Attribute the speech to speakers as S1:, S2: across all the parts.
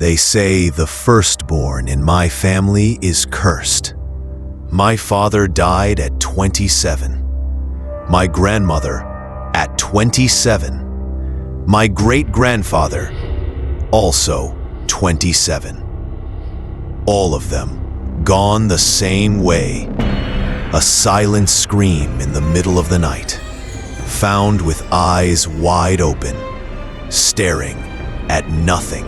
S1: They say the firstborn in my family is cursed. My father died at 27. My grandmother at 27. My great-grandfather also 27. All of them gone the same way. A silent scream in the middle of the night, found with eyes wide open, staring at nothing.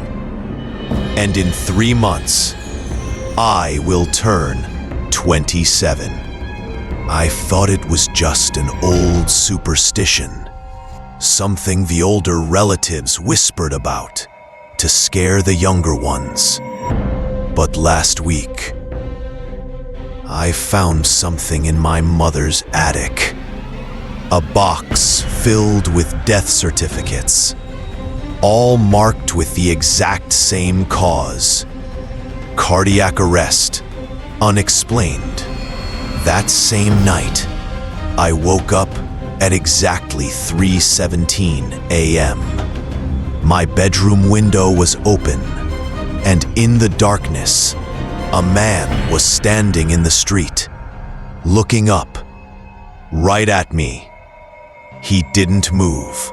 S1: And in 3 months, I will turn 27. I thought it was just an old superstition, something the older relatives whispered about to scare the younger ones. But last week, I found something in my mother's attic. A box filled with death certificates, all marked with the exact same cause: cardiac arrest, unexplained. That same night, I woke up at exactly 3:17 a.m. My bedroom window was open, and in the darkness, a man was standing in the street, looking up, right at me. He didn't move,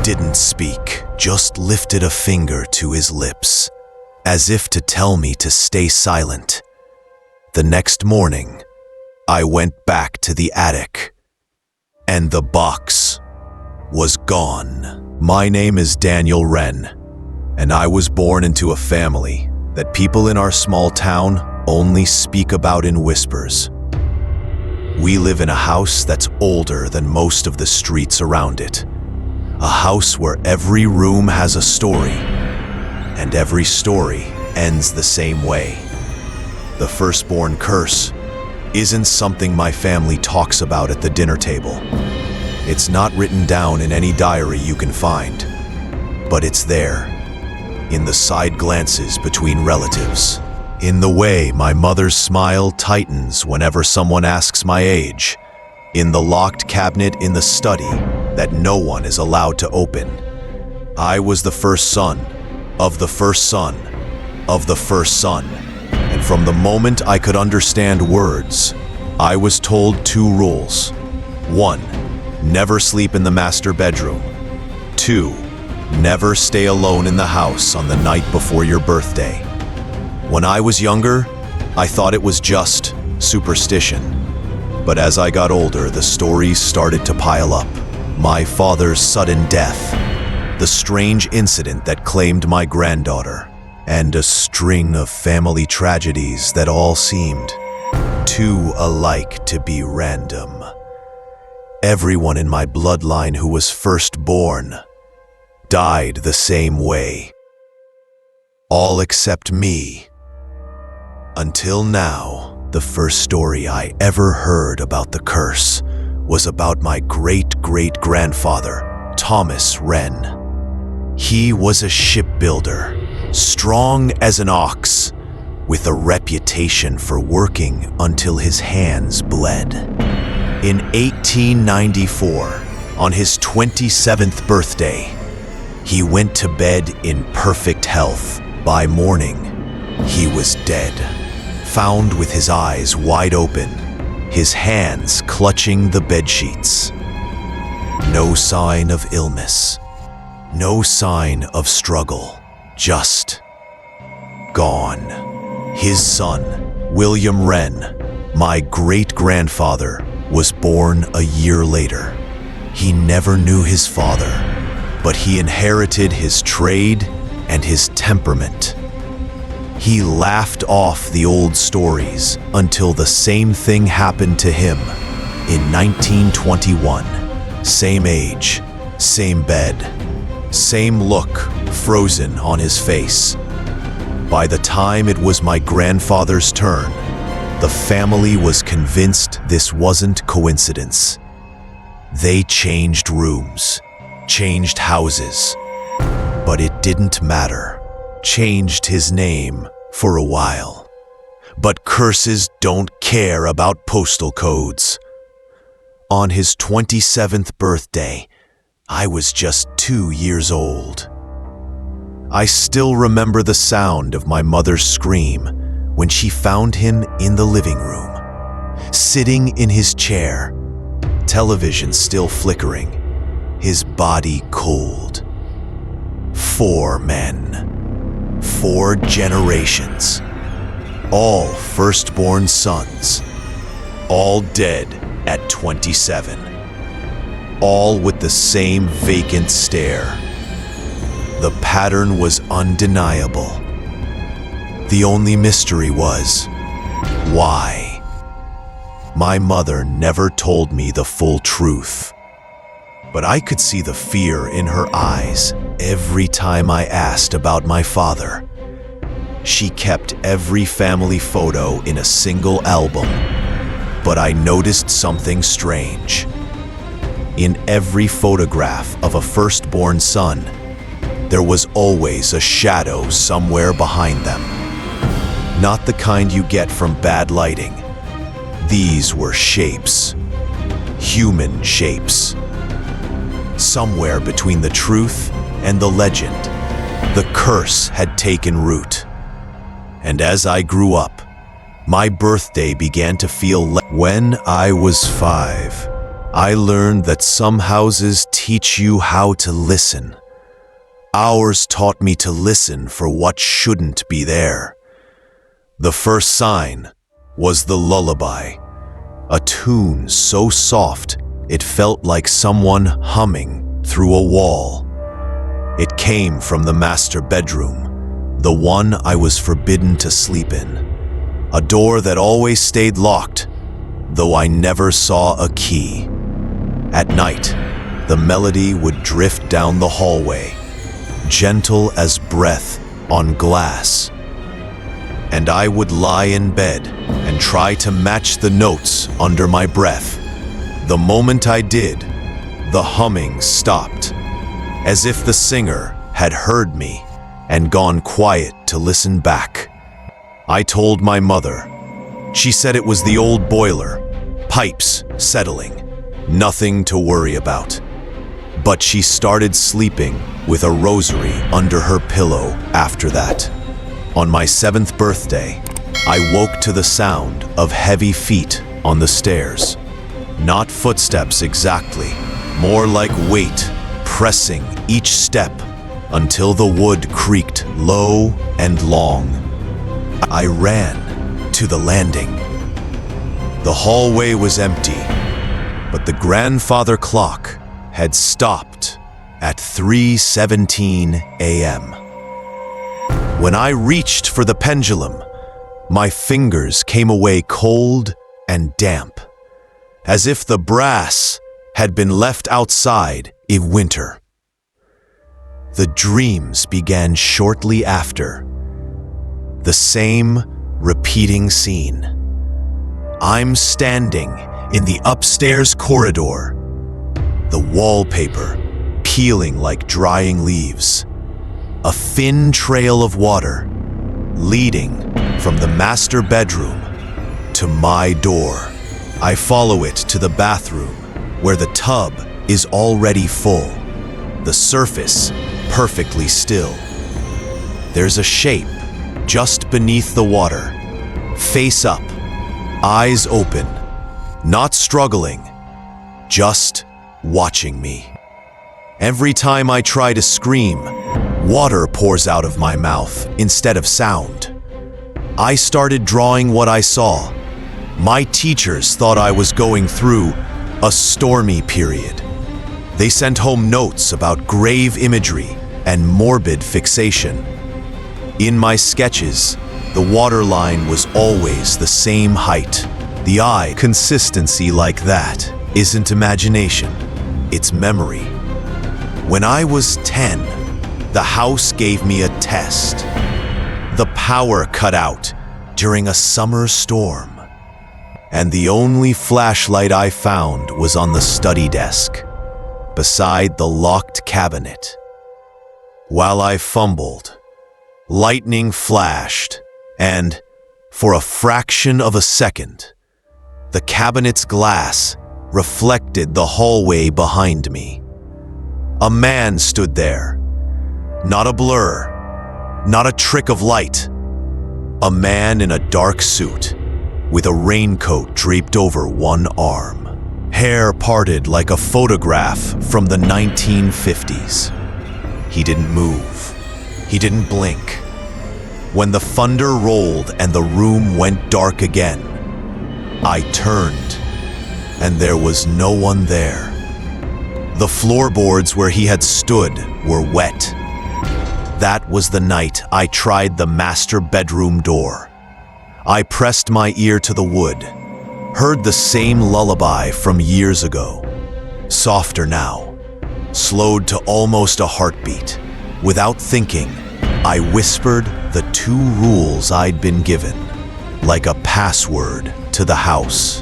S1: didn't speak, just lifted a finger to his lips, as if to tell me to stay silent. The next morning, I went back to the attic, and the box was gone. My name is Daniel Wren, and I was born into a family that people in our small town only speak about in whispers. We live in a house that's older than most of the streets around it. A house where every room has a story, and every story ends the same way. The firstborn curse isn't something my family talks about at the dinner table. It's not written down in any diary you can find, but it's there, in the side glances between relatives, in the way my mother's smile tightens whenever someone asks my age, in the locked cabinet in the study that no one is allowed to open. I was the first son of the first son of the first son, and from the moment I could understand words, I was told 2 rules. 1, never sleep in the master bedroom. 2, never stay alone in the house on the night before your birthday. When I was younger, I thought it was just superstition. But as I got older, the stories started to pile up. My father's sudden death, the strange incident that claimed my granddaughter, and a string of family tragedies that all seemed too alike to be random. Everyone in my bloodline who was firstborn died the same way. All except me. Until now, the first story I ever heard about the curse was about my great-great-grandfather, Thomas Wren. He was a shipbuilder, strong as an ox, with a reputation for working until his hands bled. In 1894, on his 27th birthday, he went to bed in perfect health. By morning, he was dead, found with his eyes wide open, his hands clutching the bedsheets. No sign of illness, no sign of struggle, just gone. His son, William Wren, my great-grandfather, was born a year later. He never knew his father, but he inherited his trade and his temperament. He laughed off the old stories until the same thing happened to him in 1921. Same age, same bed, same look frozen on his face. By the time it was my grandfather's turn, the family was convinced this wasn't coincidence. They changed rooms, changed houses, but it didn't matter. Changed his name for a while. But curses don't care about postal codes. On his 27th birthday, I was just 2 years old. I still remember the sound of my mother's scream when she found him in the living room, sitting in his chair, television still flickering, his body cold. 4 men, 4 generations, all firstborn sons, all dead at 27, all with the same vacant stare. The pattern was undeniable. The only mystery was, why? My mother never told me the full truth, but I could see the fear in her eyes every time I asked about my father. She kept every family photo in a single album, but I noticed something strange. In every photograph of a firstborn son, there was always a shadow somewhere behind them. Not the kind you get from bad lighting. These were shapes, human shapes. Somewhere between the truth and the legend, the curse had taken root. And as I grew up, my birthday began to feel when I was 5, I learned that some houses teach you how to listen. Ours taught me to listen for what shouldn't be there. The first sign was the lullaby, a tune so soft it felt like someone humming through a wall. It came from the master bedroom, the one I was forbidden to sleep in, a door that always stayed locked, though I never saw a key. At night, the melody would drift down the hallway, gentle as breath on glass, and I would lie in bed and try to match the notes under my breath. The moment I did, the humming stopped, as if the singer had heard me and gone quiet to listen back. I told my mother. She said it was the old boiler, pipes settling, nothing to worry about. But she started sleeping with a rosary under her pillow after that. On my 7th birthday, I woke to the sound of heavy feet on the stairs. Not footsteps exactly, more like weight pressing each step until the wood creaked low and long. I ran to the landing. The hallway was empty, but the grandfather clock had stopped at 3:17 a.m. When I reached for the pendulum, my fingers came away cold and damp, as if the brass had been left outside in winter. The dreams began shortly after. The same repeating scene. I'm standing in the upstairs corridor, the wallpaper peeling like drying leaves, a thin trail of water leading from the master bedroom to my door. I follow it to the bathroom, where the tub is already full, the surface perfectly still. There's a shape just beneath the water, face up, eyes open, not struggling, just watching me. Every time I try to scream, water pours out of my mouth instead of sound. I started drawing what I saw. My teachers thought I was going through a stormy period. They sent home notes about grave imagery and morbid fixation. In my sketches, the waterline was always the same height. The eye consistency like that isn't imagination, it's memory. When I was 10, the house gave me a test. The power cut out during a summer storm, and the only flashlight I found was on the study desk, beside the locked cabinet. While I fumbled, lightning flashed, and, for a fraction of a second, the cabinet's glass reflected the hallway behind me. A man stood there, not a blur, not a trick of light. A man in a dark suit, with a raincoat draped over one arm, hair parted like a photograph from the 1950s. He didn't move. He didn't blink. When the thunder rolled and the room went dark again, I turned, and there was no one there. The floorboards where he had stood were wet. That was the night I tried the master bedroom door. I pressed my ear to the wood, heard the same lullaby from years ago, softer now, slowed to almost a heartbeat. Without thinking, I whispered the 2 rules I'd been given, like a password to the house.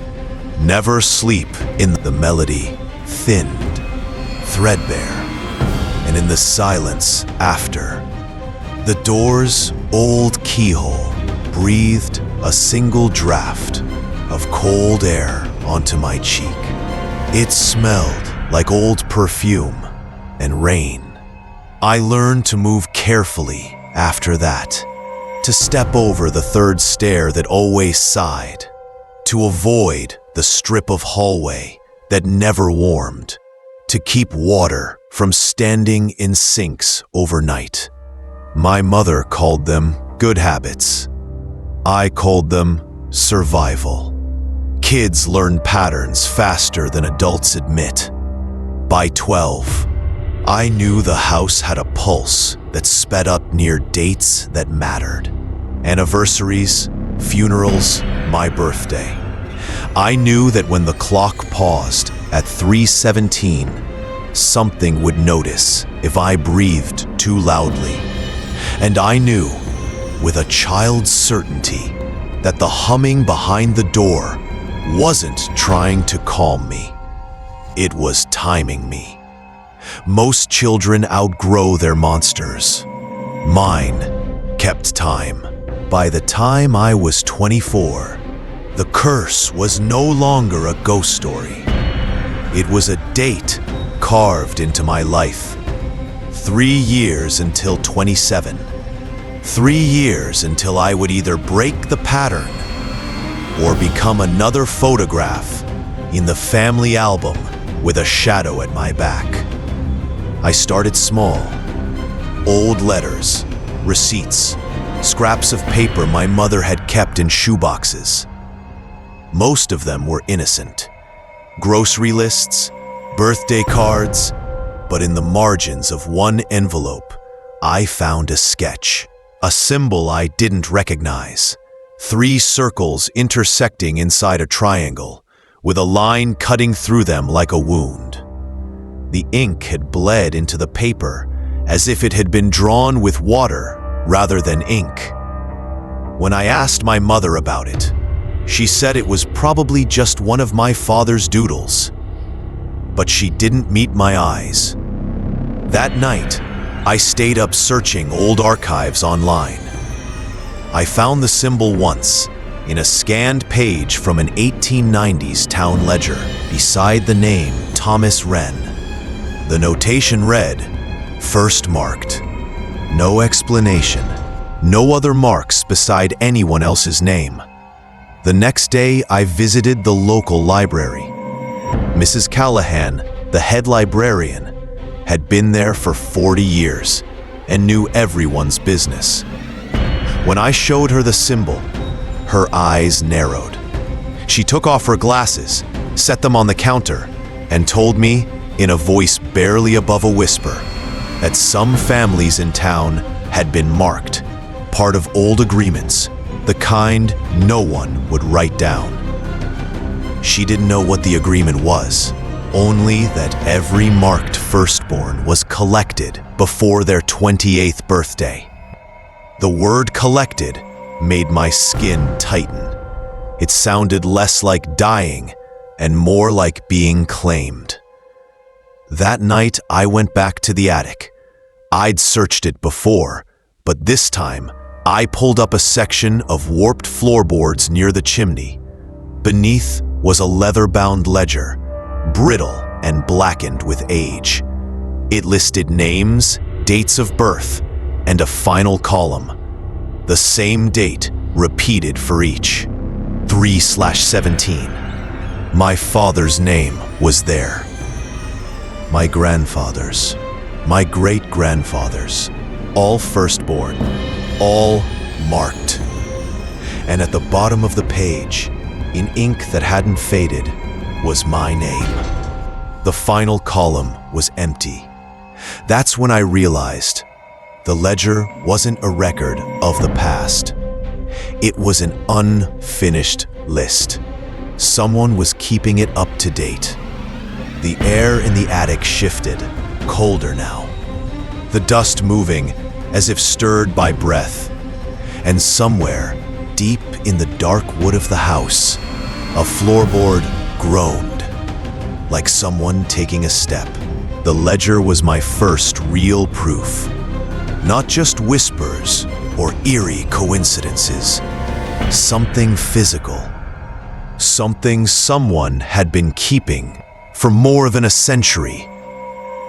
S1: Never sleep in the melody, thinned, threadbare, and in the silence after. The door's old keyhole breathed a single draft of cold air onto my cheek. It smelled like old perfume and rain. I learned to move carefully after that, to step over the 3rd stair that always sighed, to avoid the strip of hallway that never warmed, to keep water from standing in sinks overnight. My mother called them good habits. I called them survival. Kids learn patterns faster than adults admit. By 12, I knew the house had a pulse that sped up near dates that mattered. Anniversaries, funerals, my birthday. I knew that when the clock paused at 3:17, something would notice if I breathed too loudly. And I knew, with a child's certainty, that the humming behind the door wasn't trying to calm me. It was timing me. Most children outgrow their monsters. Mine kept time. By the time I was 24, the curse was no longer a ghost story. It was a date carved into my life. 3 years until 27. 3 years until I would either break the pattern or become another photograph in the family album with a shadow at my back. I started small. Old letters, receipts, scraps of paper my mother had kept in shoeboxes. Most of them were innocent. Grocery lists, birthday cards, but in the margins of one envelope, I found a sketch, a symbol I didn't recognize. 3 circles intersecting inside a triangle, with a line cutting through them like a wound. The ink had bled into the paper as if it had been drawn with water rather than ink. When I asked my mother about it, she said it was probably just one of my father's doodles. But she didn't meet my eyes. That night, I stayed up searching old archives online. I found the symbol once in a scanned page from an 1890s town ledger beside the name Thomas Wren. The notation read, "First marked." No explanation, no other marks beside anyone else's name. The next day, I visited the local library. Mrs. Callahan, the head librarian, had been there for 40 years and knew everyone's business. When I showed her the symbol, her eyes narrowed. She took off her glasses, set them on the counter, and told me, in a voice barely above a whisper, that some families in town had been marked, part of old agreements, the kind no one would write down. She didn't know what the agreement was, only that every marked firstborn was collected before their 28th birthday. The word collected made my skin tighten. It sounded less like dying and more like being claimed. That night, I went back to the attic. I'd searched it before, but this time, I pulled up a section of warped floorboards near the chimney. Beneath was a leather-bound ledger, brittle and blackened with age. It listed names, dates of birth, and a final column. The same date repeated for each. 3/17. My father's name was there. My grandfather's, my great-grandfather's, all firstborn, all marked. And at the bottom of the page, in ink that hadn't faded, was my name. The final column was empty. That's when I realized the ledger wasn't a record of the past. It was an unfinished list. Someone was keeping it up to date. The air in the attic shifted, colder now. The dust moving as if stirred by breath. And somewhere, deep in the dark wood of the house, a floorboard groaned, like someone taking a step. The ledger was my first real proof. Not just whispers or eerie coincidences. Something physical. Something someone had been keeping for more than a century.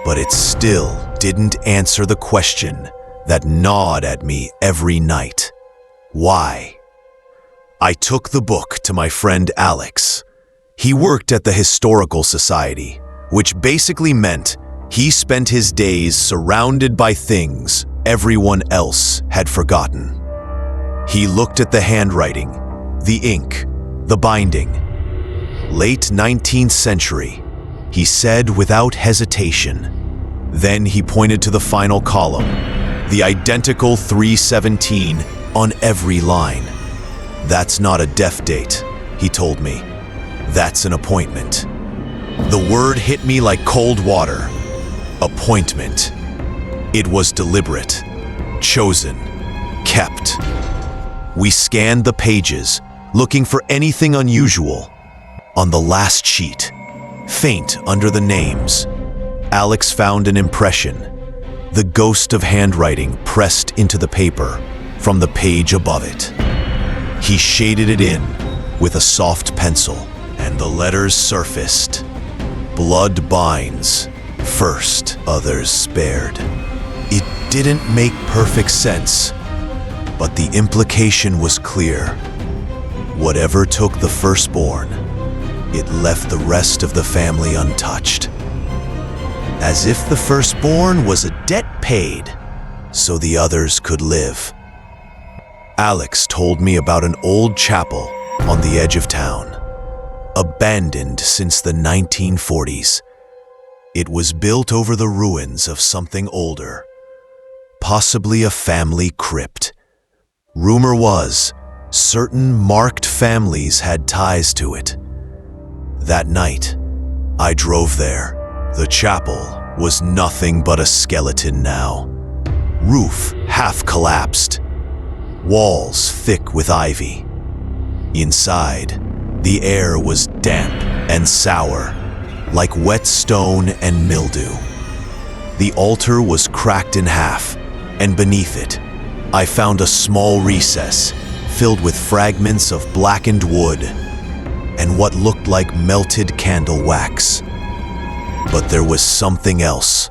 S1: But it still didn't answer the question that gnawed at me every night. Why? I took the book to my friend Alex. He worked at the Historical Society, which basically meant he spent his days surrounded by things everyone else had forgotten. He looked at the handwriting, the ink, the binding. Late 19th century, he said without hesitation. Then he pointed to the final column, the identical 317 on every line. That's not a death date, he told me. That's an appointment. The word hit me like cold water. Appointment. It was deliberate, chosen, kept. We scanned the pages, looking for anything unusual. On the last sheet, faint under the names, Alex found an impression, the ghost of handwriting pressed into the paper from the page above it. He shaded it in with a soft pencil, and the letters surfaced. Blood binds, first, others spared. It didn't make perfect sense, but the implication was clear. Whatever took the firstborn, it left the rest of the family untouched. As if the firstborn was a debt paid, so the others could live. Alex told me about an old chapel on the edge of town, abandoned since the 1940s. It was built over the ruins of something older, possibly a family crypt. Rumor was, certain marked families had ties to it. That night, I drove there. The chapel was nothing but a skeleton now. Roof half collapsed, walls thick with ivy. Inside, the air was damp and sour, like wet stone and mildew. The altar was cracked in half, and beneath it, I found a small recess filled with fragments of blackened wood and what looked like melted candle wax. But there was something else.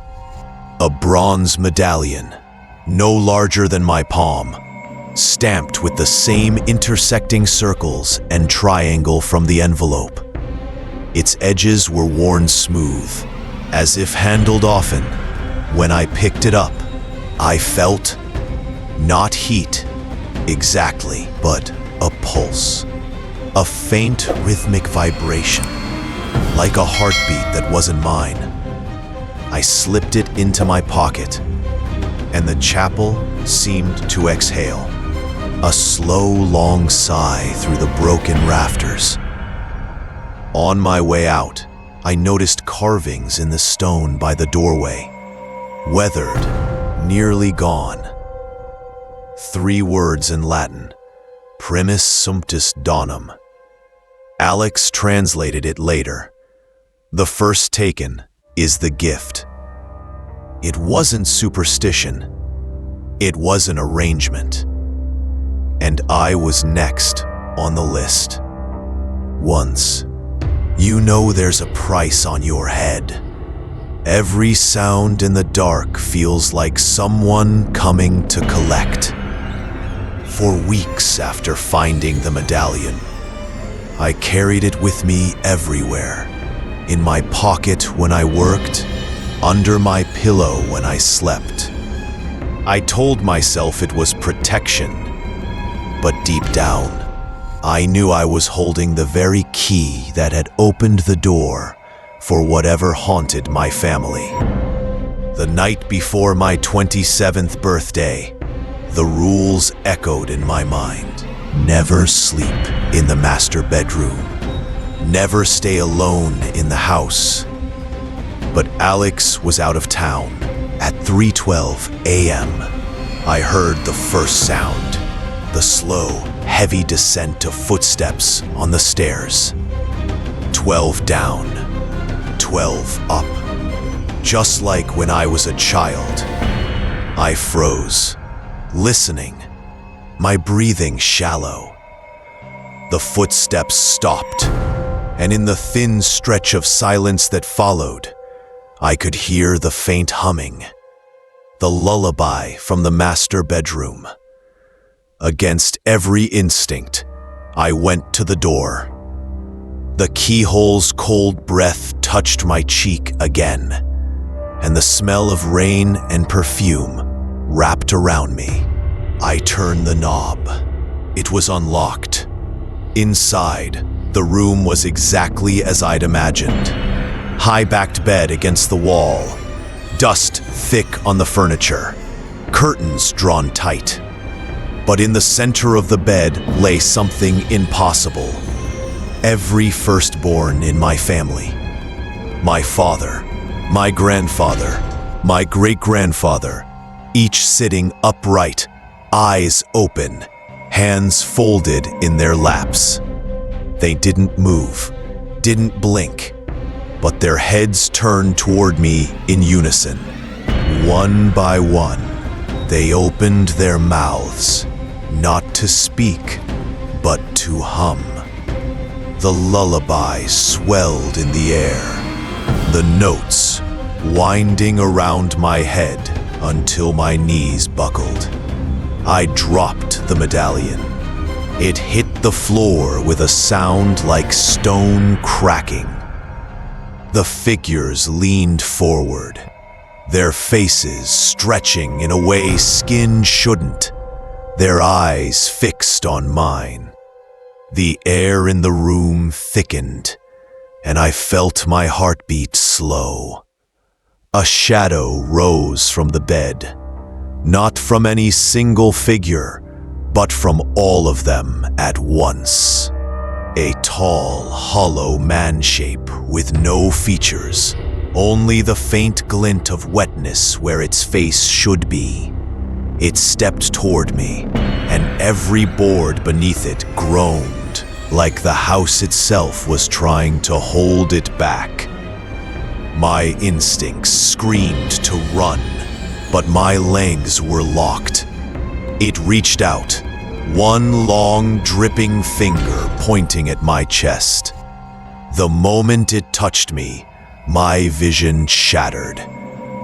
S1: A bronze medallion, no larger than my palm, stamped with the same intersecting circles and triangle from the envelope. Its edges were worn smooth, as if handled often. When I picked it up, I felt not heat exactly, but a pulse, a faint rhythmic vibration, like a heartbeat that wasn't mine. I slipped it into my pocket, and the chapel seemed to exhale, a slow, long sigh through the broken rafters. On my way out, I noticed carvings in the stone by the doorway, weathered, nearly gone. 3 words in Latin, primus sumptus donum. Alex translated it later. The first taken is the gift. It wasn't superstition. It was an arrangement. And I was next on the list. Once, you know there's a price on your head, Every sound in the dark feels like someone coming to collect. For weeks after finding the medallion, I carried it with me everywhere. In my pocket when I worked, under my pillow when I slept. I told myself it was protection, but deep down, I knew I was holding the very key that had opened the door for whatever haunted my family. The night before my 27th birthday, the rules echoed in my mind. Never sleep in the master bedroom. Never stay alone in the house. But Alex was out of town. At 3:12 a.m., I heard the first sound, the slow, heavy descent of footsteps on the stairs. 12 down, 12 up. Just like when I was a child. I froze, listening, my breathing shallow. The footsteps stopped, and in the thin stretch of silence that followed, I could hear the faint humming, the lullaby from the master bedroom. Against every instinct, I went to the door. The keyhole's cold breath touched my cheek again, and the smell of rain and perfume wrapped around me. I turned the knob. It was unlocked. Inside, the room was exactly as I'd imagined. High-backed bed against the wall, dust thick on the furniture, curtains drawn tight. But in the center of the bed lay something impossible. Every firstborn in my family. My father, my grandfather, my great-grandfather, each sitting upright, eyes open, hands folded in their laps. They didn't move, didn't blink, but their heads turned toward me in unison. One by one, they opened their mouths, not to speak, but to hum. The lullaby swelled in the air, the notes winding around my head until my knees buckled. I dropped the medallion. It hit the floor with a sound like stone cracking. The figures leaned forward, their faces stretching in a way skin shouldn't, their eyes fixed on mine. The air in the room thickened, and I felt my heartbeat slow. A shadow rose from the bed, not from any single figure, but from all of them at once. A tall, hollow man shape with no features, only the faint glint of wetness where its face should be. It stepped toward me, and every board beneath it groaned, like the house itself was trying to hold it back. My instincts screamed to run, but my legs were locked. It reached out, one long, dripping finger pointing at my chest. The moment it touched me, my vision shattered.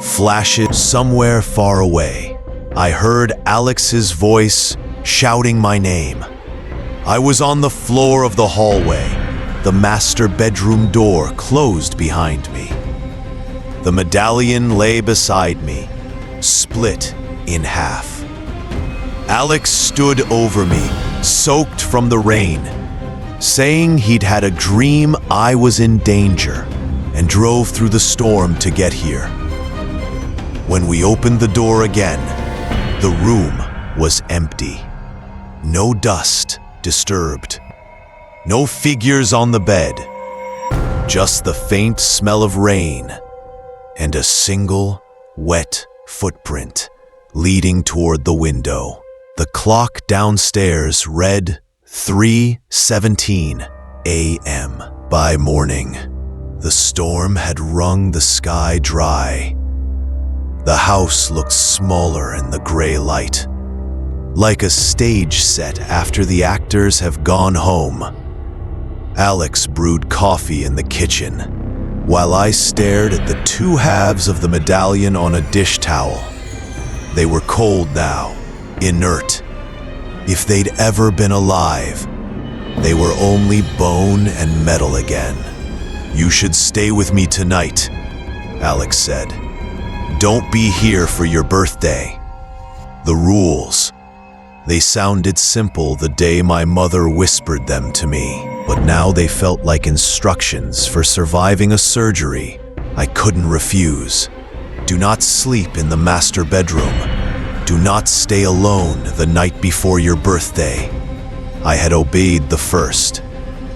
S1: Flashes somewhere far away. I heard Alex's voice shouting my name. I was on the floor of the hallway. The master bedroom door closed behind me. The medallion lay beside me, split in half. Alex stood over me, soaked from the rain, saying he'd had a dream I was in danger and drove through the storm to get here. When we opened the door again, the room was empty. No dust disturbed. No figures on the bed. Just the faint smell of rain and a single wet footprint leading toward the window. The clock downstairs read 3:17 a.m. By morning, the storm had wrung the sky dry. The house looked smaller in the gray light, like a stage set after the actors have gone home. Alex brewed coffee in the kitchen, while I stared at the two halves of the medallion on a dish towel. They were cold now, inert. If they'd ever been alive, they were only bone and metal again. "You should stay with me tonight," Alex said. "Don't be here for your birthday." The rules. They sounded simple the day my mother whispered them to me, but now they felt like instructions for surviving a surgery I couldn't refuse. Do not sleep in the master bedroom. Do not stay alone the night before your birthday. I had obeyed the first.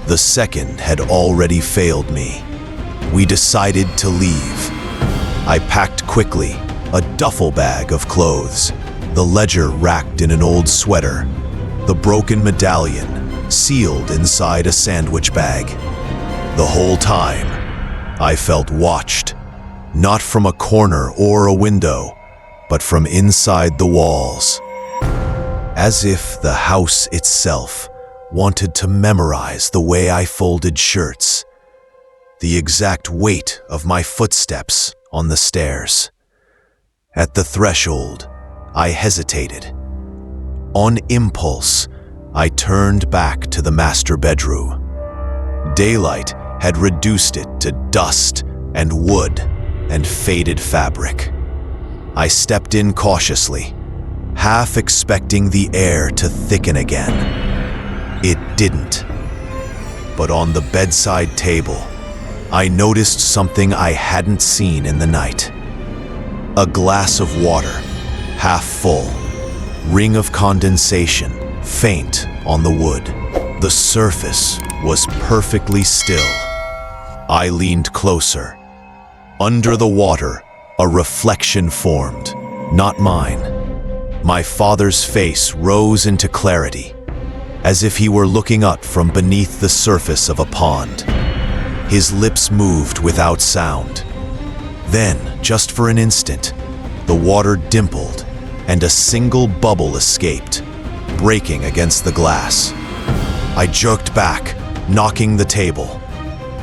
S1: The second had already failed me. We decided to leave. I packed quickly, a duffel bag of clothes, the ledger racked in an old sweater, the broken medallion sealed inside a sandwich bag. The whole time, I felt watched, not from a corner or a window, but from inside the walls, as if the house itself wanted to memorize the way I folded shirts, the exact weight of my footsteps on the stairs. At the threshold, I hesitated. On impulse, I turned back to the master bedroom. Daylight had reduced it to dust and wood and faded fabric. I stepped in cautiously, half expecting the air to thicken again. It didn't. But on the bedside table, I noticed something I hadn't seen in the night. A glass of water, half full, ring of condensation, faint on the wood. The surface was perfectly still. I leaned closer. Under the water, a reflection formed, not mine. My father's face rose into clarity, as if he were looking up from beneath the surface of a pond. His lips moved without sound. Then, just for an instant, the water dimpled and a single bubble escaped, breaking against the glass. I jerked back, knocking the table.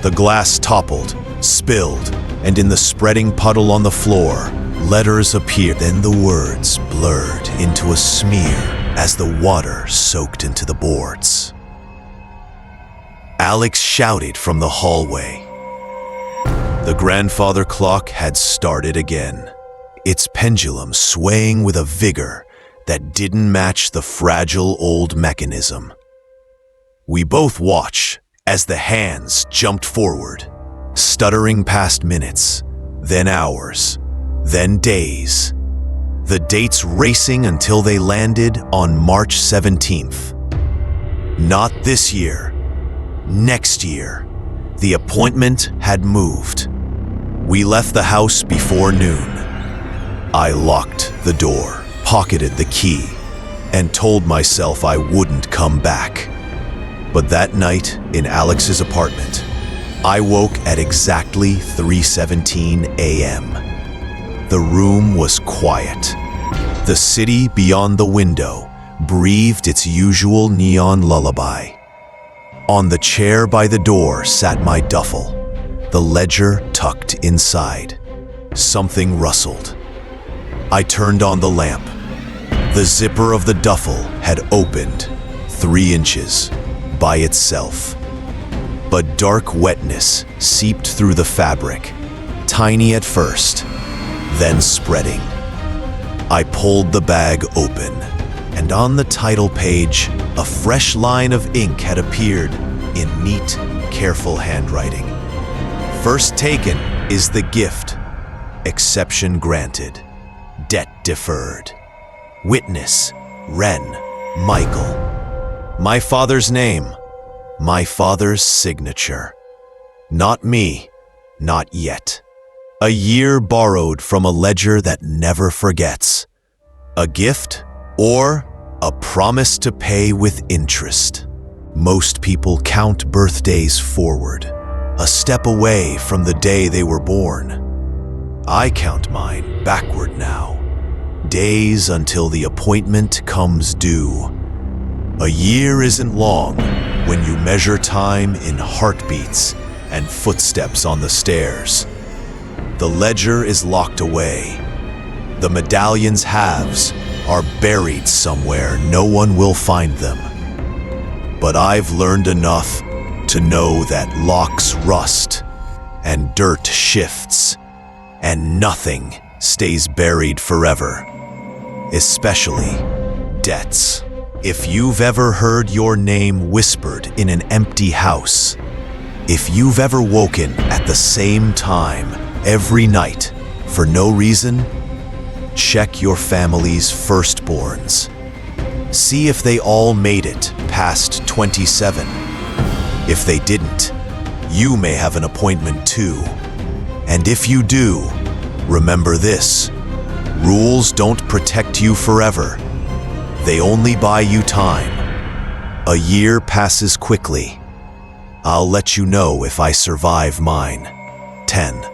S1: The glass toppled, spilled, and in the spreading puddle on the floor, letters appeared. Then the words blurred into a smear as the water soaked into the boards. Alex shouted from the hallway. The grandfather clock had started again, its pendulum swaying with a vigor that didn't match the fragile old mechanism. We both watched as the hands jumped forward, stuttering past minutes, then hours, then days. The dates racing until they landed on March 17th. Not this year, next year. The appointment had moved. We left the house before noon. I locked the door, pocketed the key, and told myself I wouldn't come back. But that night in Alex's apartment, I woke at exactly 3:17 a.m. The room was quiet. The city beyond the window breathed its usual neon lullaby. On the chair by the door sat my duffel, the ledger tucked inside. Something rustled. I turned on the lamp. The zipper of the duffel had opened 3 inches by itself. But dark wetness seeped through the fabric, tiny at first, then spreading. I pulled the bag open, and on the title page, a fresh line of ink had appeared in neat, careful handwriting. First taken is the gift. Exception granted. Debt deferred. Witness, Wren, Michael. My father's name. My father's signature. Not me, not yet. A year borrowed from a ledger that never forgets. A gift or a promise to pay with interest. Most people count birthdays forward, a step away from the day they were born. I count mine backward now, days until the appointment comes due. A year isn't long when you measure time in heartbeats and footsteps on the stairs. The ledger is locked away. The medallion's halves are buried somewhere no one will find them. But I've learned enough to know that locks rust and dirt shifts, and nothing stays buried forever, especially debts. If you've ever heard your name whispered in an empty house, if you've ever woken at the same time every night for no reason, check your family's firstborns. See if they all made it past 27. If they didn't, you may have an appointment too. And if you do, remember this: rules don't protect you forever. They only buy you time. A year passes quickly. I'll let you know if I survive mine. 10.